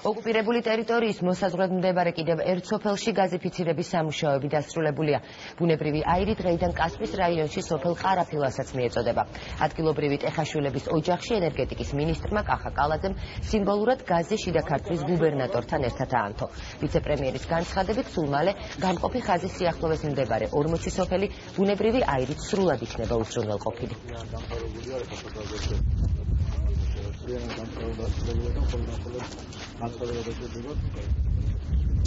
ოკუპირებული ტერიტორიის მოსაზღვრედ მდებარე კიდევ ერთ სოფელში გაზიფიცირების სამუშაოები დასრულებულია. ბუნებრივი აირი დღეიდან კასპის რაიონში სოფელ ყარაფილასაც მიეწოდება. ადგილობრივი ტეხაშვილების ოჯახში ენერგეტიკის მინისტრმა კახა კალაძემ სიმბოლურად გაზი შიდა ქართლის გუბერნატორთან ერთად აანთო. ვიცე-პრემიერის განცხადებით, სულ მალე გამყოფი ხაზის სიახლოვეს მდებარე 40 სოფელი ბუნებრივი აირით სრულად იქნება უზრუნველყოფილი.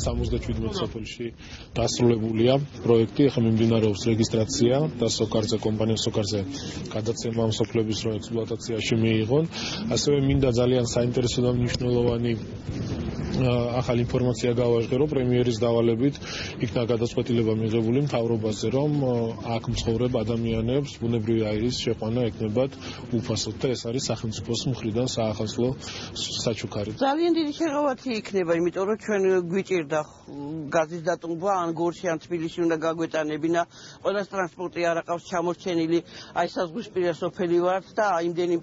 77 სოფელში დასრულებულია პროექტი, ახლა მიმდინარეობს რეგისტრაცია და სოკარზე კომპანია სოკარზე გადაცემა მსოფლების რო ექსპლუატაციაში მიიღონ. ასევე მინდა ძალიან საინტერესო და მნიშვნელოვანი ახალი ინფორმაცია გავაჟღერო, რომ პრემიერის დავალებით იქნა გადაწყვეტილება მიღებული მთავრობაზე, რომ აქ მცხოვრებ ადამიანებს ბუნებრივი აირის შეყვანა ეკნებათ უფასოდ და ეს არის სახელმწიფოს მხრიდან საახალწლო საჩუქარი. ძალიან დიდი შეღავათი იქნება, იმიტომ რომ ჩვენ გვიჭირდა გაზის დატომვა, ან გორში, ან თბილისში უნდა გაგვეტანებინა. ყველას ტრანსპორტი არ აყავს ჩამორჩენილი, აი საზღვრისპირა სოფელი ვართ და იმდენი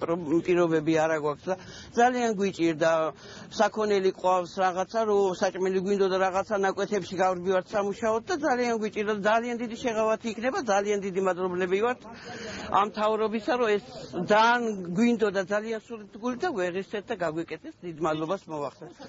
პირობები არ აგვაქვს და ძალიან გვიჭირდა. საქონელი ყავს რაღაცა, რომ საჭმელი გვინდოდა რაღაცა ნაკვეთებში გავდივართ სამუშაოდ და ძალიან გვიჭირდა, ძალიან დიდი შეღავათი იქნება, ძალიან დიდი მადლობლები ვართ ამ მთავრობისა, რომ ეს ძალიან გვინდოდა, ძალიან სურთ გული და ვეღესეთ და გაგვიკეთეს, დიდ მადლობას მოვახსენებთ.